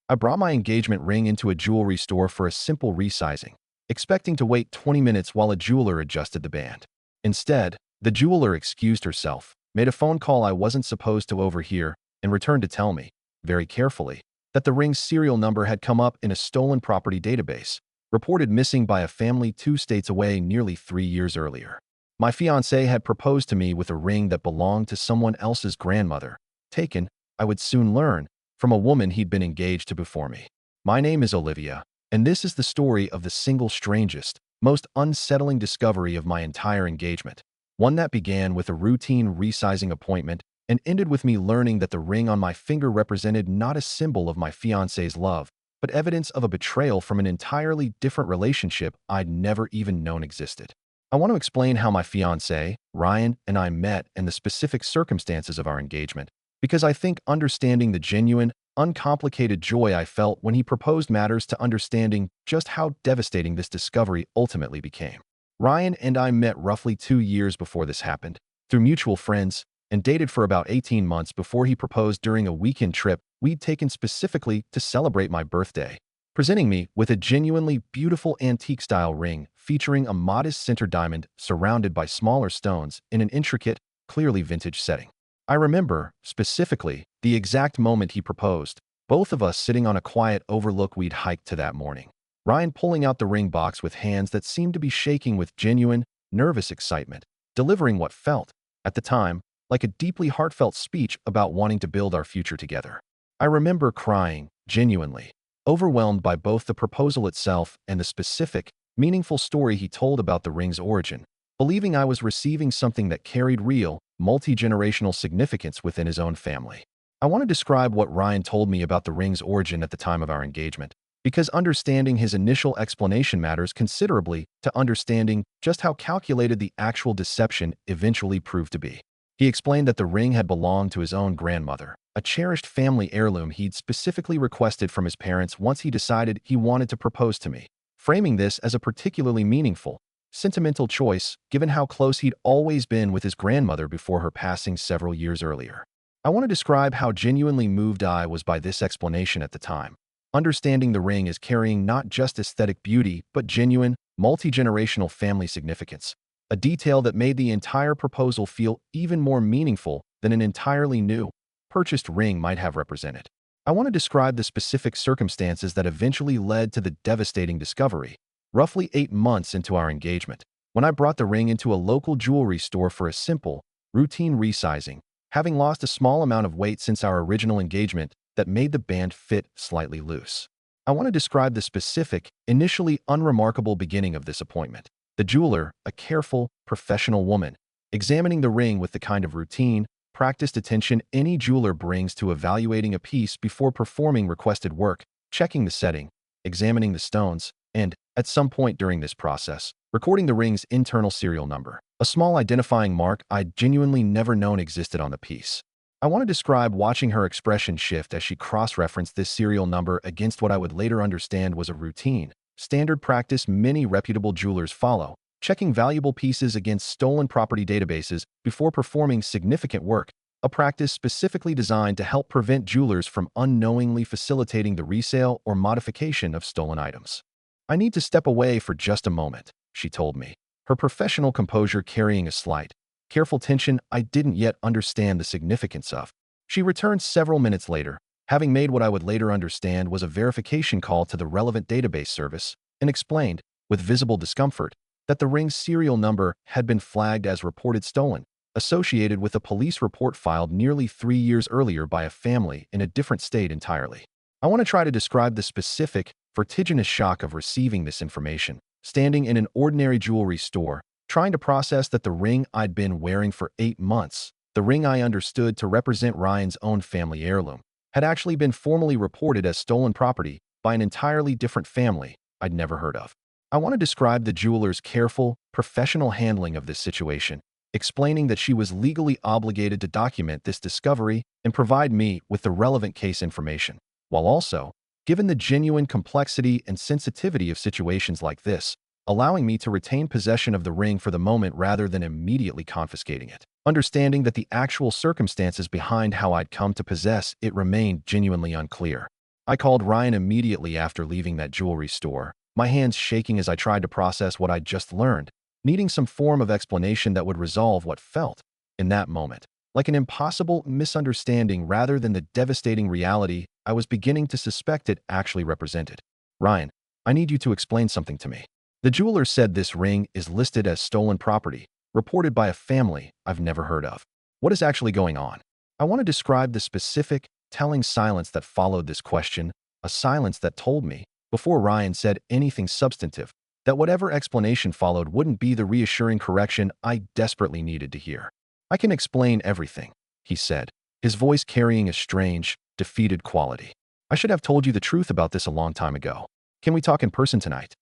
I brought my engagement ring into a jewelry store for a simple resizing, expecting to wait 20 minutes while a jeweler adjusted the band. Instead, the jeweler excused herself, made a phone call I wasn't supposed to overhear, and returned to tell me, very carefully, that the ring's serial number had come up in a stolen property database, reported missing by a family 2 states away nearly 3 years earlier. My fiancé had proposed to me with a ring that belonged to someone else's grandmother, taken, I would soon learn, from a woman he'd been engaged to before me. My name is Olivia, and this is the story of the single strangest, most unsettling discovery of my entire engagement. One that began with a routine resizing appointment and ended with me learning that the ring on my finger represented not a symbol of my fiancé's love, but evidence of a betrayal from an entirely different relationship I'd never even known existed. I want to explain how my fiancé, Ryan, and I met and the specific circumstances of our engagement, because I think understanding the genuine, uncomplicated joy I felt when he proposed matters to understanding just how devastating this discovery ultimately became. Ryan and I met roughly 2 years before this happened, through mutual friends, and dated for about 18 months before he proposed during a weekend trip we'd taken specifically to celebrate my birthday, presenting me with a genuinely beautiful antique-style ring featuring a modest center diamond surrounded by smaller stones in an intricate, clearly vintage setting. I remember, specifically, the exact moment he proposed, both of us sitting on a quiet overlook we'd hiked to that morning. Ryan pulling out the ring box with hands that seemed to be shaking with genuine, nervous excitement, delivering what felt, at the time, like a deeply heartfelt speech about wanting to build our future together. I remember crying, genuinely, overwhelmed by both the proposal itself and the specific, meaningful story he told about the ring's origin, believing I was receiving something that carried real, multi-generational significance within his own family. I want to describe what Ryan told me about the ring's origin at the time of our engagement, because understanding his initial explanation matters considerably to understanding just how calculated the actual deception eventually proved to be. He explained that the ring had belonged to his own grandmother, a cherished family heirloom he'd specifically requested from his parents once he decided he wanted to propose to me, framing this as a particularly meaningful, sentimental choice given how close he'd always been with his grandmother before her passing several years earlier. I want to describe how genuinely moved I was by this explanation at the time, understanding the ring as carrying not just aesthetic beauty but genuine, multi-generational family significance, a detail that made the entire proposal feel even more meaningful than an entirely new, purchased ring might have represented. I want to describe the specific circumstances that eventually led to the devastating discovery, roughly 8 months into our engagement, when I brought the ring into a local jewelry store for a simple, routine resizing, having lost a small amount of weight since our original engagement that made the band fit slightly loose. I want to describe the specific, initially unremarkable beginning of this appointment. The jeweler, a careful, professional woman, examining the ring with the kind of routine, practiced attention any jeweler brings to evaluating a piece before performing requested work, checking the setting, examining the stones, and, at some point during this process, recording the ring's internal serial number, a small identifying mark I'd genuinely never known existed on the piece. I want to describe watching her expression shift as she cross-referenced this serial number against what I would later understand was a routine, standard practice many reputable jewelers follow, checking valuable pieces against stolen property databases before performing significant work, a practice specifically designed to help prevent jewelers from unknowingly facilitating the resale or modification of stolen items. "I need to step away for just a moment," she told me, her professional composure carrying a slight, careful tension I didn't yet understand the significance of. She returned several minutes later, having made what I would later understand was a verification call to the relevant database service, and explained, with visible discomfort, that the ring's serial number had been flagged as reported stolen, associated with a police report filed nearly 3 years earlier by a family in a different state entirely. I want to try to describe the specific, vertiginous shock of receiving this information, standing in an ordinary jewelry store, trying to process that the ring I'd been wearing for 8 months, the ring I understood to represent Ryan's own family heirloom, had actually been formally reported as stolen property by an entirely different family I'd never heard of. I want to describe the jeweler's careful, professional handling of this situation, explaining that she was legally obligated to document this discovery and provide me with the relevant case information, while also, given the genuine complexity and sensitivity of situations like this, allowing me to retain possession of the ring for the moment rather than immediately confiscating it. Understanding that the actual circumstances behind how I'd come to possess it remained genuinely unclear. I called Ryan immediately after leaving that jewelry store, my hands shaking as I tried to process what I'd just learned, needing some form of explanation that would resolve what felt, in that moment, like an impossible misunderstanding rather than the devastating reality I was beginning to suspect it actually represented. Ryan, I need you to explain something to me. The jeweler said this ring is listed as stolen property, reported by a family I've never heard of. What is actually going on? I want to describe the specific, telling silence that followed this question, a silence that told me, before Ryan said anything substantive, that whatever explanation followed wouldn't be the reassuring correction I desperately needed to hear. I can explain everything, he said, his voice carrying a strange, defeated quality. I should have told you the truth about this a long time ago. Can we talk in person tonight?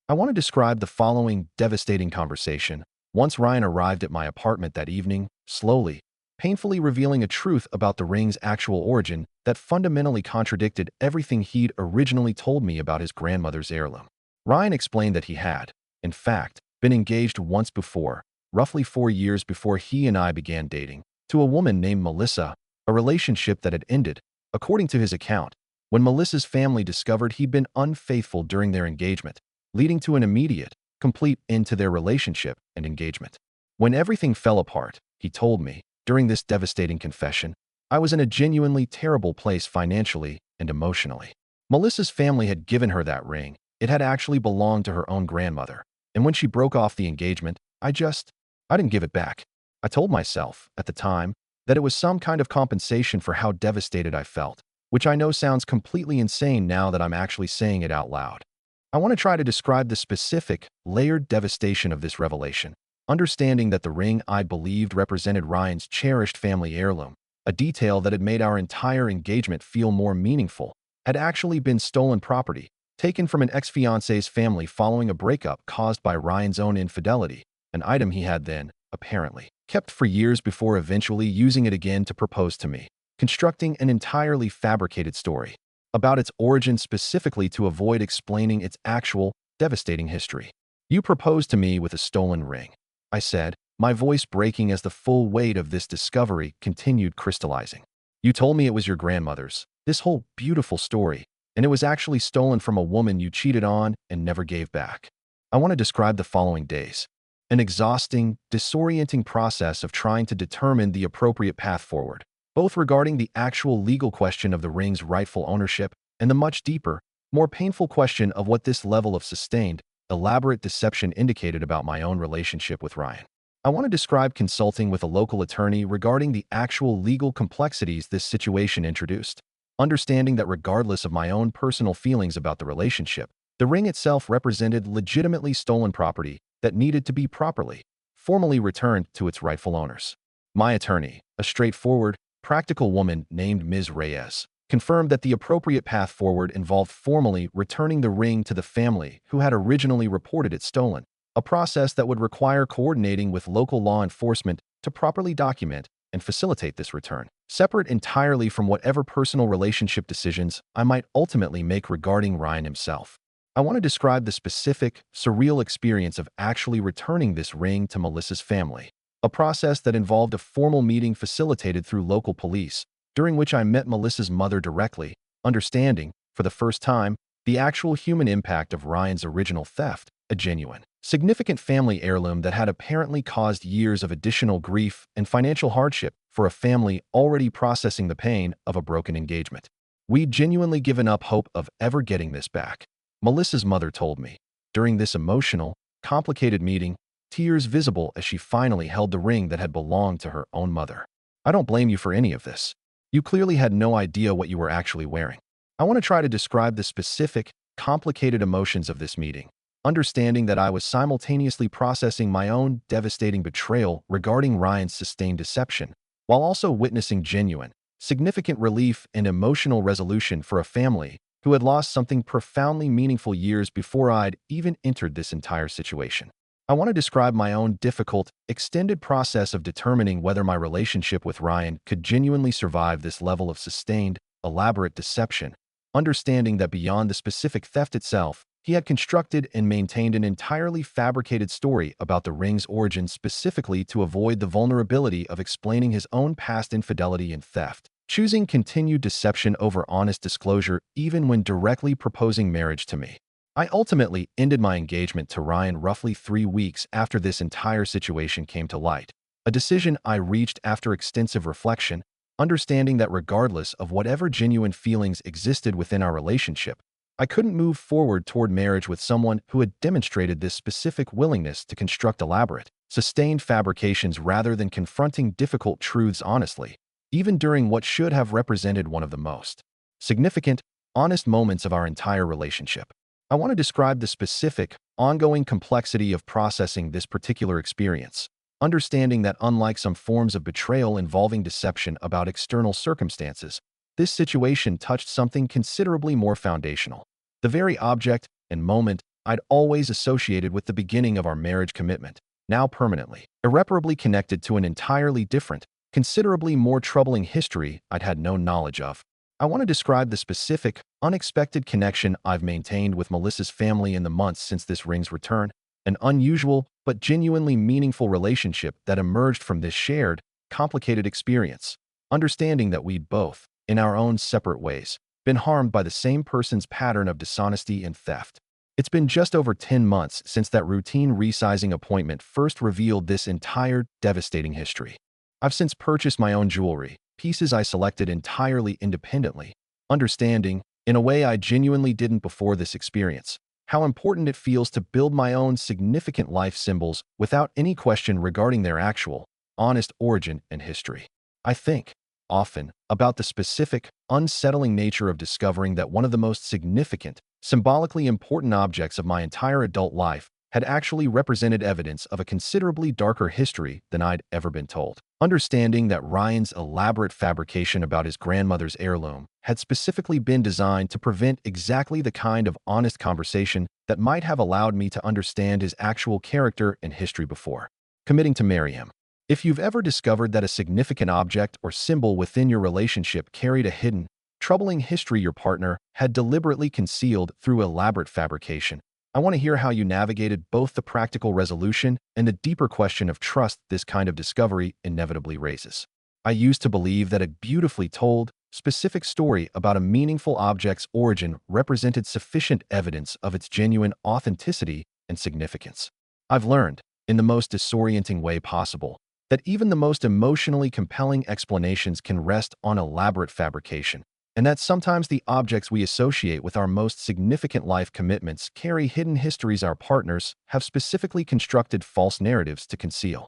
I want to describe the following devastating conversation. Once Ryan arrived at my apartment that evening, slowly, painfully revealing a truth about the ring's actual origin that fundamentally contradicted everything he'd originally told me about his grandmother's heirloom. Ryan explained that he had, in fact, been engaged once before, roughly 4 years before he and I began dating, to a woman named Melissa, a relationship that had ended, according to his account, when Melissa's family discovered he'd been unfaithful during their engagement, leading to an immediate, complete end to their relationship and engagement. When everything fell apart, he told me, during this devastating confession, I was in a genuinely terrible place financially and emotionally. Melissa's family had given her that ring. It had actually belonged to her own grandmother. And when she broke off the engagement, I didn't give it back. I told myself, at the time, that it was some kind of compensation for how devastated I felt, which I know sounds completely insane now that I'm actually saying it out loud. I want to try to describe the specific, layered devastation of this revelation, understanding that the ring I believed represented Ryan's cherished family heirloom, a detail that had made our entire engagement feel more meaningful, had actually been stolen property, taken from an ex-fiancé's family following a breakup caused by Ryan's own infidelity, an item he had then, apparently, kept for years before eventually using it again to propose to me, constructing an entirely fabricated story about its origin specifically to avoid explaining its actual, devastating history. You proposed to me with a stolen ring, I said, my voice breaking as the full weight of this discovery continued crystallizing. You told me it was your grandmother's, this whole beautiful story, and it was actually stolen from a woman you cheated on and never gave back. I want to describe the following days. An exhausting, disorienting process of trying to determine the appropriate path forward, both regarding the actual legal question of the ring's rightful ownership and the much deeper, more painful question of what this level of sustained, elaborate deception indicated about my own relationship with Ryan. I want to describe consulting with a local attorney regarding the actual legal complexities this situation introduced, understanding that regardless of my own personal feelings about the relationship, the ring itself represented legitimately stolen property that needed to be properly, formally returned to its rightful owners. My attorney, a straightforward, practical woman named Ms. Reyes, confirmed that the appropriate path forward involved formally returning the ring to the family who had originally reported it stolen, a process that would require coordinating with local law enforcement to properly document and facilitate this return, separate entirely from whatever personal relationship decisions I might ultimately make regarding Ryan himself. I want to describe the specific, surreal experience of actually returning this ring to Melissa's family, a process that involved a formal meeting facilitated through local police, during which I met Melissa's mother directly, understanding, for the first time, the actual human impact of Ryan's original theft, a genuine, significant family heirloom that had apparently caused years of additional grief and financial hardship for a family already processing the pain of a broken engagement. We'd genuinely given up hope of ever getting this back, Melissa's mother told me, during this emotional, complicated meeting, tears visible as she finally held the ring that had belonged to her own mother. I don't blame you for any of this. You clearly had no idea what you were actually wearing. I want to try to describe the specific, complicated emotions of this meeting, understanding that I was simultaneously processing my own devastating betrayal regarding Ryan's sustained deception, while also witnessing genuine, significant relief and emotional resolution for a family who had lost something profoundly meaningful years before I'd even entered this entire situation. I want to describe my own difficult, extended process of determining whether my relationship with Ryan could genuinely survive this level of sustained, elaborate deception, understanding that beyond the specific theft itself, he had constructed and maintained an entirely fabricated story about the ring's origin specifically to avoid the vulnerability of explaining his own past infidelity and theft, choosing continued deception over honest disclosure even when directly proposing marriage to me. I ultimately ended my engagement to Ryan roughly 3 weeks after this entire situation came to light, a decision I reached after extensive reflection, understanding that regardless of whatever genuine feelings existed within our relationship, I couldn't move forward toward marriage with someone who had demonstrated this specific willingness to construct elaborate, sustained fabrications rather than confronting difficult truths honestly, even during what should have represented one of the most significant, honest moments of our entire relationship. I want to describe the specific, ongoing complexity of processing this particular experience, understanding that unlike some forms of betrayal involving deception about external circumstances, this situation touched something considerably more foundational. The very object and moment I'd always associated with the beginning of our marriage commitment, now permanently, irreparably connected to an entirely different, considerably more troubling history I'd had no knowledge of. I want to describe the specific, unexpected connection I've maintained with Melissa's family in the months since this ring's return, an unusual but genuinely meaningful relationship that emerged from this shared, complicated experience, understanding that we'd both, in our own separate ways, been harmed by the same person's pattern of dishonesty and theft. It's been just over 10 months since that routine resizing appointment first revealed this entire devastating history. I've since purchased my own jewelry, pieces I selected entirely independently, understanding, in a way I genuinely didn't before this experience, how important it feels to build my own significant life symbols without any question regarding their actual, honest origin and history. I think, often, about the specific, unsettling nature of discovering that one of the most significant, symbolically important objects of my entire adult life had actually represented evidence of a considerably darker history than I'd ever been told. Understanding that Ryan's elaborate fabrication about his grandmother's heirloom had specifically been designed to prevent exactly the kind of honest conversation that might have allowed me to understand his actual character and history before committing to marry him. If you've ever discovered that a significant object or symbol within your relationship carried a hidden, troubling history your partner had deliberately concealed through elaborate fabrication, I want to hear how you navigated both the practical resolution and the deeper question of trust this kind of discovery inevitably raises. I used to believe that a beautifully told, specific story about a meaningful object's origin represented sufficient evidence of its genuine authenticity and significance. I've learned, in the most disorienting way possible, that even the most emotionally compelling explanations can rest on elaborate fabrication, and that sometimes the objects we associate with our most significant life commitments carry hidden histories our partners have specifically constructed false narratives to conceal.